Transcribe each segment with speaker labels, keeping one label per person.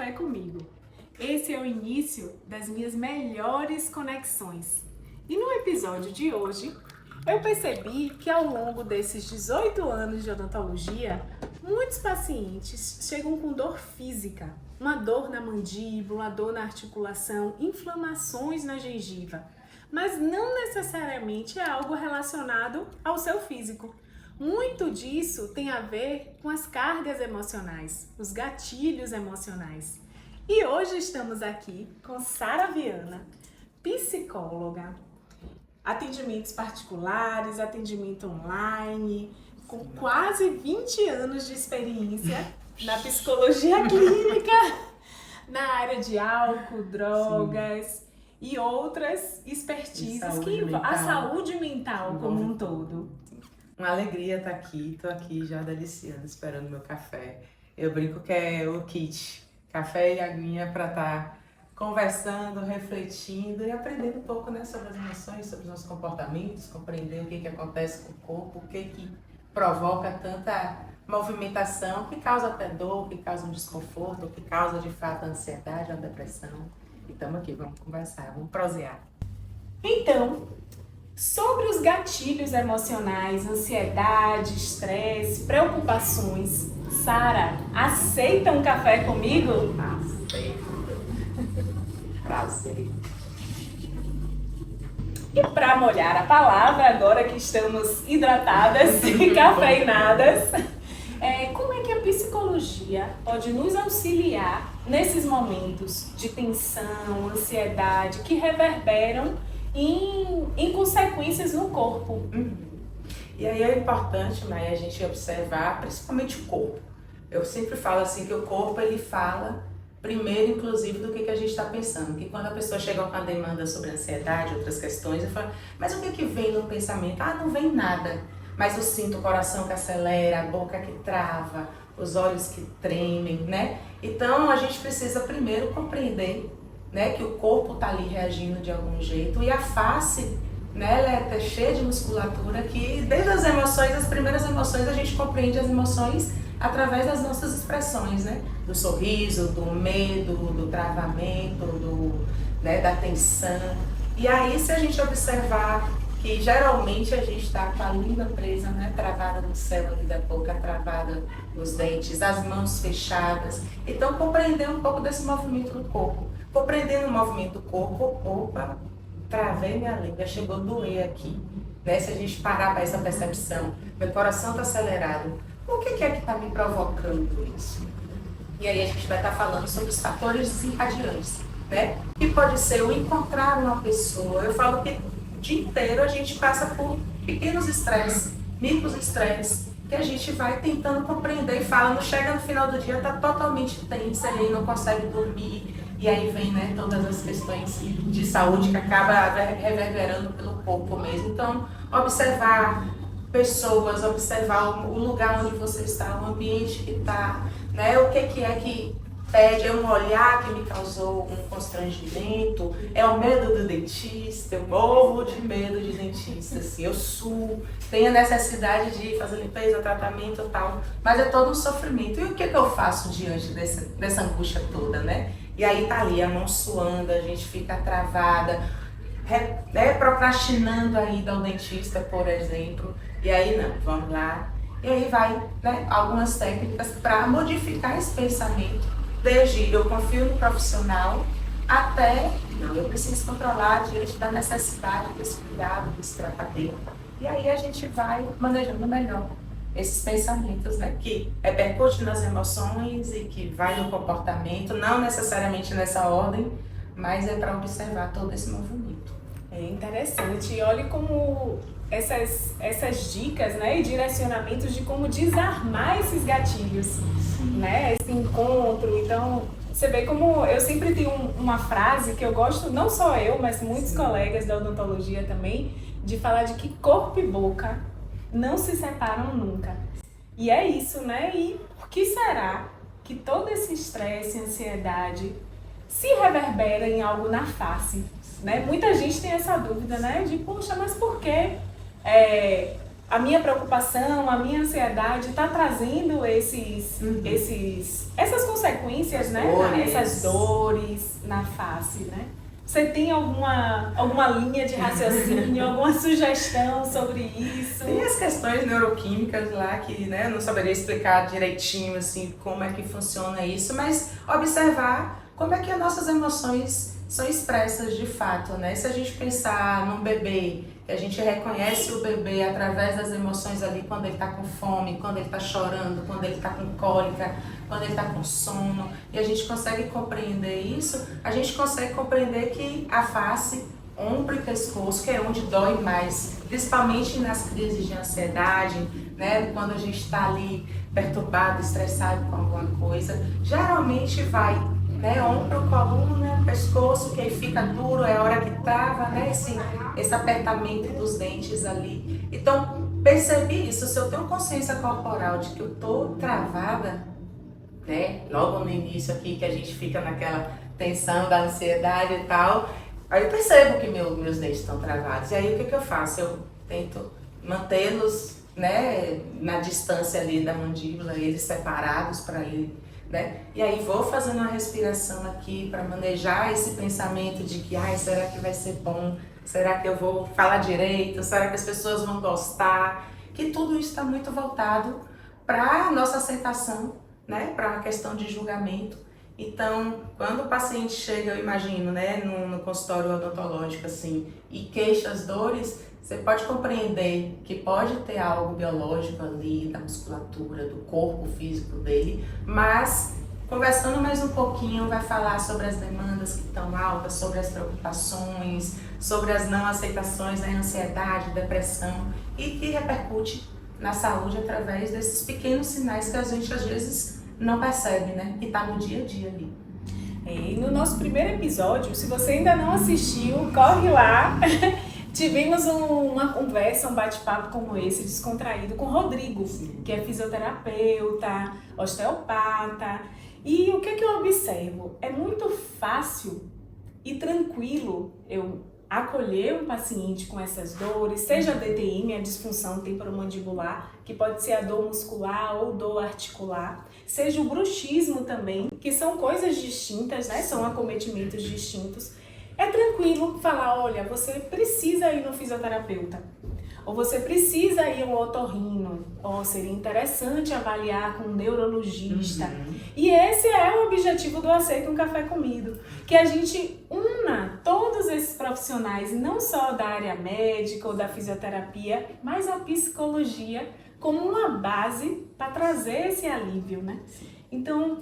Speaker 1: café comigo. Esse é o início das minhas melhores conexões. E no episódio de hoje, eu percebi que ao longo desses 18 anos de odontologia, muitos pacientes chegam com dor física, uma dor na mandíbula, uma dor na articulação, inflamações na gengiva, mas não necessariamente é algo relacionado ao seu físico. Muito disso tem a ver com as cargas emocionais, os gatilhos emocionais. E hoje estamos aqui com Sara Viana, psicóloga, atendimentos particulares, atendimento online, com quase 20 anos de experiência na psicologia clínica, na área de álcool, drogas e outras expertises que a saúde mental como um todo.
Speaker 2: Uma alegria estar aqui, tô aqui já deliciando, esperando meu café. Eu brinco que é o kit, café e aguinha para estar conversando, refletindo e aprendendo um pouco, né, sobre as emoções, sobre os nossos comportamentos, compreender o que acontece com o corpo, o que provoca tanta movimentação, que causa até dor, que causa um desconforto, que causa de fato a ansiedade, a depressão. E estamos aqui, vamos conversar, vamos prosear.
Speaker 1: Então, sobre os gatilhos emocionais, ansiedade, estresse, preocupações, Sara, aceita um café comigo?
Speaker 2: Aceito. Prazer.
Speaker 1: E para molhar a palavra, agora que estamos hidratadas e cafeinadas, como é que a psicologia pode nos auxiliar nesses momentos de tensão, ansiedade, que reverberam em consequências no corpo?
Speaker 2: E aí é importante, Maia, a gente observar principalmente o corpo. Eu sempre falo assim que o corpo ele fala primeiro, inclusive, do que a gente está pensando. Que quando a pessoa chega com a demanda sobre ansiedade, outras questões, eu falo, mas o que vem no pensamento? Ah, não vem nada. Mas eu sinto o coração que acelera, a boca que trava, os olhos que tremem, né? Então a gente precisa primeiro compreender, né, que o corpo está ali reagindo de algum jeito e a face, né, ela é cheia de musculatura que desde as emoções, as primeiras emoções, a gente compreende as emoções através das nossas expressões, né, do sorriso, do medo, do travamento, né, da tensão. E aí se a gente observar que geralmente a gente está com a língua presa, né, travada no céu ali da boca, travada nos dentes, as mãos fechadas, então compreender um pouco desse movimento do corpo. Compreendendo o movimento do corpo, opa, travei minha língua, chegou a doer aqui. Né? Se a gente parar para essa percepção, meu coração está acelerado, o que é que está me provocando isso? E aí a gente vai estar falando sobre os fatores desencadeantes, né? Que pode ser o encontrar uma pessoa. Eu falo que o dia inteiro a gente passa por pequenos estresses, micros estresses, que a gente vai tentando compreender e fala, não chega no final do dia, está totalmente tensa, aí não consegue dormir. E aí vem, né, todas as questões de saúde que acaba reverberando pelo corpo mesmo. Então, observar pessoas, observar o lugar onde você está, o ambiente que está, né, o que é que pede, é um olhar que me causou um constrangimento, é o medo do dentista, eu morro de medo de dentista, assim, eu suo, tenho a necessidade de fazer limpeza, tratamento e tal, mas é todo um sofrimento. E o que eu faço diante dessa angústia toda, né? E aí tá ali a mão suando, a gente fica travada, procrastinando a ida ao dentista, por exemplo. E aí não, vamos lá. E aí vai, né, algumas técnicas para modificar esse pensamento. Desde eu confio no profissional até, não, eu preciso controlar diante da necessidade desse cuidado, desse tratamento. E aí a gente vai manejando melhor esses pensamentos, né, que repercute nas emoções e que vai no comportamento, não necessariamente nessa ordem, mas é para observar todo esse movimento.
Speaker 1: É interessante, e olhe como essas dicas, né, e direcionamentos de como desarmar esses gatilhos, né, esse encontro. Então, você vê como eu sempre tenho uma frase que eu gosto, não só eu, mas muitos colegas da odontologia também, de falar de que corpo e boca não se separam nunca. E é isso, né? E por que será que todo esse estresse e ansiedade se reverbera em algo na face? Né? Muita gente tem essa dúvida, né? De, poxa, mas por que a minha preocupação, a minha ansiedade está trazendo essas consequências, né? Essas dores na face, né? Você tem alguma linha de raciocínio, alguma sugestão sobre isso?
Speaker 2: Tem as questões neuroquímicas lá que, né, eu não saberia explicar direitinho assim como é que funciona isso, mas observar como é que as nossas emoções são expressas de fato, né? Se a gente pensar num bebê, que a gente reconhece o bebê através das emoções ali quando ele está com fome, quando ele está chorando, quando ele está com cólica, quando ele está com sono, e a gente consegue compreender isso, a gente consegue compreender que a face, ombro e pescoço, que é onde dói mais, principalmente nas crises de ansiedade, né? Quando a gente está ali perturbado, estressado com alguma coisa, geralmente vai, né, ombro, coluna, pescoço, que aí fica duro, é a hora que trava, né, esse apertamento dos dentes ali. Então, percebi isso, se eu tenho consciência corporal de que eu tô travada, né, logo no início aqui, que a gente fica naquela tensão da ansiedade e tal, aí eu percebo que meus dentes estão travados. E aí, o que eu faço? Eu tento mantê-los, né, na distância ali da mandíbula, eles separados para ele, né? E aí vou fazendo uma respiração aqui para manejar esse pensamento de que, ai, será que vai ser bom? Será que eu vou falar direito? Será que as pessoas vão gostar? Que tudo isso está muito voltado para a nossa aceitação, né? Para uma questão de julgamento. Então, quando o paciente chega, eu imagino, né, no consultório odontológico assim, e queixa as dores, você pode compreender que pode ter algo biológico ali, da musculatura, do corpo físico dele, mas conversando mais um pouquinho, vai falar sobre as demandas que estão altas, sobre as preocupações, sobre as não aceitações, né, ansiedade, depressão, e que repercute na saúde através desses pequenos sinais que a gente às vezes não percebe, né, que está no dia a dia ali.
Speaker 1: E no nosso primeiro episódio, se você ainda não assistiu, corre lá. Tivemos uma conversa, um bate-papo como esse, descontraído, com o Rodrigo, que é fisioterapeuta, osteopata. E o que eu observo? É muito fácil e tranquilo eu acolher um paciente com essas dores, seja a DTM, a disfunção temporomandibular, que pode ser a dor muscular ou dor articular, seja o bruxismo também, que são coisas distintas, né? São acometimentos distintos. É tranquilo falar, olha, você precisa ir no fisioterapeuta, ou você precisa ir ao otorrino, ou seria interessante avaliar com um neurologista. E esse é o objetivo do Aceita um Café Comigo, que a gente una todos esses profissionais, não só da área médica ou da fisioterapia, mas a psicologia como uma base para trazer esse alívio, né? Então,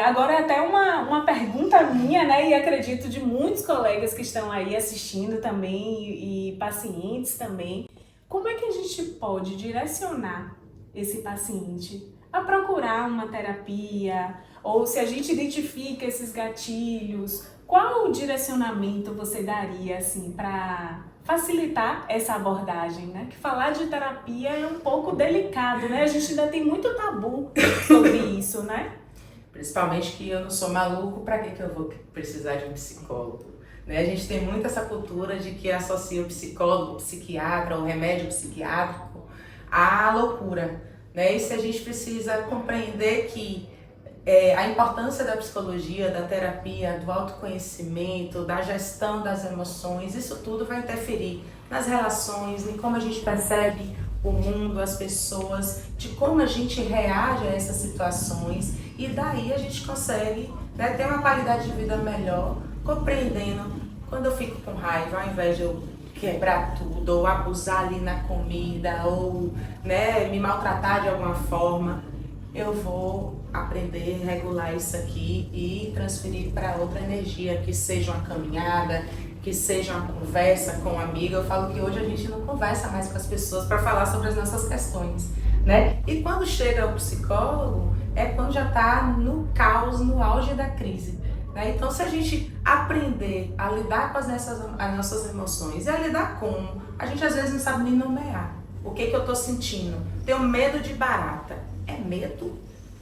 Speaker 1: agora até uma pergunta minha, né, e acredito de muitos colegas que estão aí assistindo também e pacientes também, como é que a gente pode direcionar esse paciente a procurar uma terapia, ou se a gente identifica esses gatilhos, qual o direcionamento você daria assim para facilitar essa abordagem, né? Que falar de terapia é um pouco delicado, né? A gente ainda tem muito tabu sobre isso, né?
Speaker 2: Principalmente que eu não sou maluco, para que eu vou precisar de um psicólogo? Né? A gente tem muito essa cultura de que associa o psicólogo, o psiquiatra, o remédio psiquiátrico à loucura. Né? E se a gente precisa compreender que a importância da psicologia, da terapia, do autoconhecimento, da gestão das emoções, isso tudo vai interferir nas relações, em como a gente percebe o mundo, as pessoas, de como a gente reage a essas situações, e daí a gente consegue, né, ter uma qualidade de vida melhor, compreendendo quando eu fico com raiva, ao invés de eu quebrar tudo, ou abusar ali na comida, ou, né, me maltratar de alguma forma, eu vou aprender a regular isso aqui e transferir para outra energia, que seja uma caminhada, que seja uma conversa com um amigo. Eu falo que hoje a gente não conversa mais com as pessoas para falar sobre as nossas questões, né? E quando chega o psicólogo, é quando já está no caos, no auge da crise, né? Então, se a gente aprender a lidar com as nossas emoções, e a lidar como, a gente às vezes não sabe nem nomear. O que eu estou sentindo? Tenho medo de barata. É medo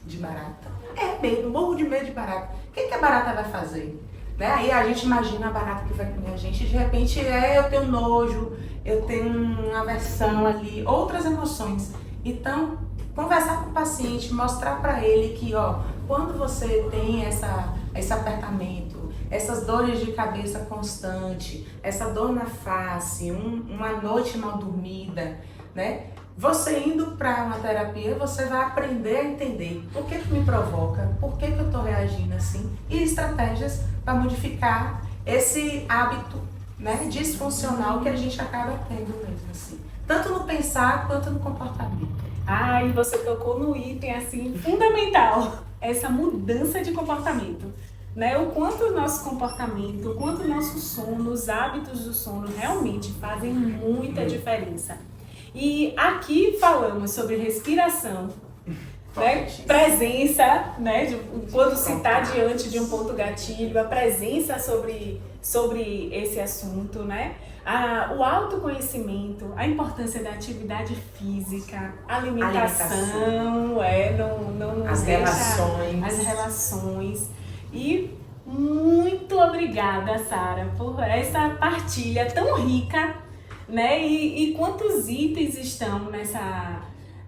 Speaker 2: de barata? É medo, morro de medo de barata. O que a barata vai fazer? né? Aí a gente imagina a barata que vai comer a gente, de repente eu tenho nojo, eu tenho uma aversão ali, outras emoções. Então, conversar com o paciente, mostrar para ele que, ó, quando você tem esse apertamento, essas dores de cabeça constante, essa dor na face, uma noite mal dormida, né? Você indo para uma terapia, você vai aprender a entender o que me provoca, por que eu estou reagindo assim, e estratégias para modificar esse hábito, né, disfuncional que a gente acaba tendo mesmo assim, tanto no pensar quanto no comportamento.
Speaker 1: Ah, e você tocou no item assim fundamental, essa mudança de comportamento, né? O quanto o nosso comportamento, o quanto o nosso sono, os hábitos do sono realmente fazem muita diferença. E aqui falamos sobre respiração, né? Presença, né? Quando se está diante de um ponto gatilho, a presença sobre esse assunto, né? O autoconhecimento, a importância da atividade física, alimentação, não
Speaker 2: as relações.
Speaker 1: As relações. E muito obrigada, Sara, por essa partilha tão rica, né? E quantos itens estão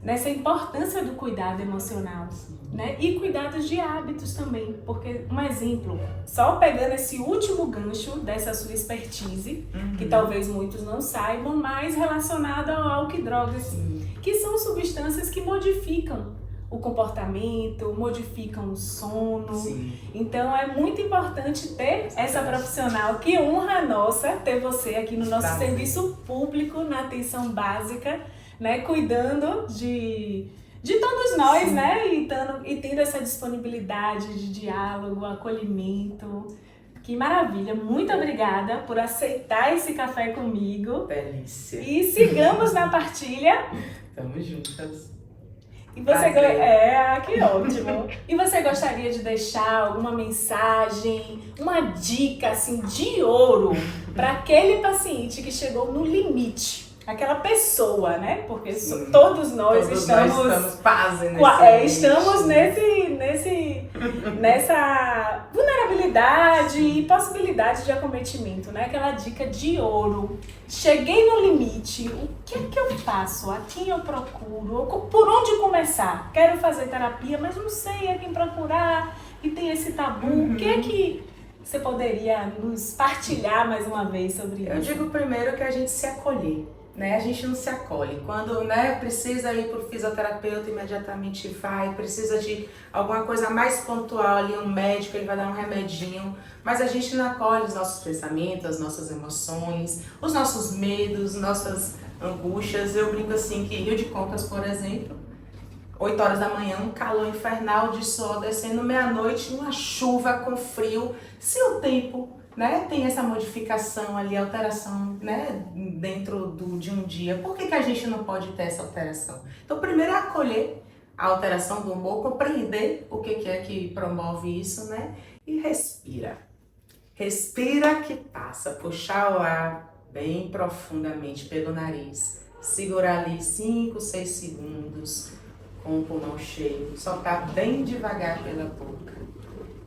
Speaker 1: nessa importância do cuidado emocional, né? E cuidados de hábitos também, porque um exemplo, só pegando esse último gancho dessa sua expertise, que talvez muitos não saibam, mas relacionado ao álcool e drogas, que são substâncias que modificam o comportamento, modificam o sono.
Speaker 2: Sim.
Speaker 1: Então é muito importante ter essa profissional, que honra nossa ter você aqui no nosso serviço público, na atenção básica, né, cuidando de todos nós, sim, né, e tendo essa disponibilidade de diálogo, acolhimento. Que maravilha, muito obrigada por aceitar esse café comigo.
Speaker 2: Delícia.
Speaker 1: E sigamos na partilha.
Speaker 2: Tamo juntas.
Speaker 1: E você que ótimo. E você gostaria de deixar alguma mensagem, uma dica assim de ouro para aquele paciente que chegou no limite? Aquela pessoa, né? Porque todos nós estamos nessa vulnerabilidade e possibilidade de acometimento, né? Aquela dica de ouro. Cheguei no limite, o que é que eu faço? A quem eu procuro? Por onde começar? Quero fazer terapia, mas não sei a quem procurar e tem esse tabu. O que é que você poderia nos partilhar mais uma vez sobre isso?
Speaker 2: Eu digo primeiro que a gente se acolher. Né? A gente não se acolhe. Quando, né, precisa ir para o fisioterapeuta, imediatamente vai. Precisa de alguma coisa mais pontual ali, um médico, ele vai dar um remedinho. Mas a gente não acolhe os nossos pensamentos, as nossas emoções, os nossos medos, nossas angústias. Eu brinco assim que Rio de Contas, por exemplo, 8 horas da manhã, um calor infernal de sol descendo, meia-noite, uma chuva com frio. Se o tempo, né, tem essa modificação ali, alteração, né, dentro de um dia, por que a gente não pode ter essa alteração? Então, primeiro é acolher a alteração do humor, compreender o que é que promove isso, né, e respira. Respira que passa, puxar o ar bem profundamente pelo nariz, segurar ali 5, 6 segundos com o pulmão cheio, soltar bem devagar pela boca.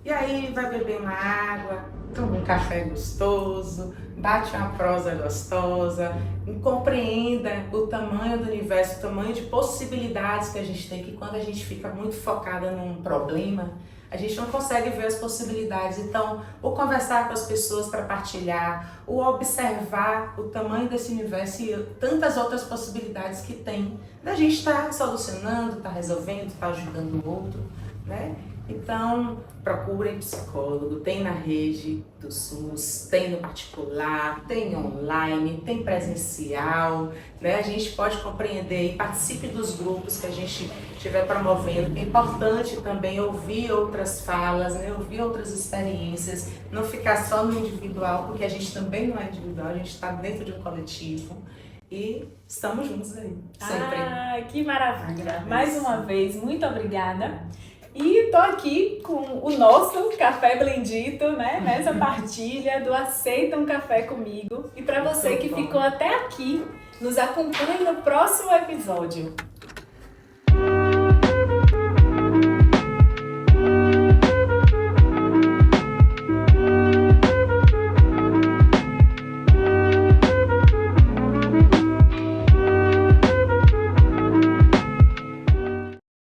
Speaker 2: E aí vai beber uma água, toma um café gostoso, bate uma prosa gostosa, compreenda o tamanho do universo, o tamanho de possibilidades que a gente tem, que quando a gente fica muito focada num problema, a gente não consegue ver as possibilidades. Então, o conversar com as pessoas para partilhar, o observar o tamanho desse universo e tantas outras possibilidades que tem, da gente estar solucionando, estar resolvendo, estar ajudando o outro, né? Então, procurem psicólogo, tem na rede do SUS, tem no particular, tem online, tem presencial, né? A gente pode compreender e participe dos grupos que a gente estiver promovendo. É importante também ouvir outras falas, né? Ouvir outras experiências, não ficar só no individual, porque a gente também não é individual, a gente está dentro de um coletivo. E estamos juntos aí, sempre.
Speaker 1: Ah, que maravilha! Mais uma vez, muito obrigada. E tô aqui com o nosso Café Blendito, né? Nessa partilha do Aceita um Café Comigo. E para você que ficou até aqui, nos acompanhe no próximo episódio.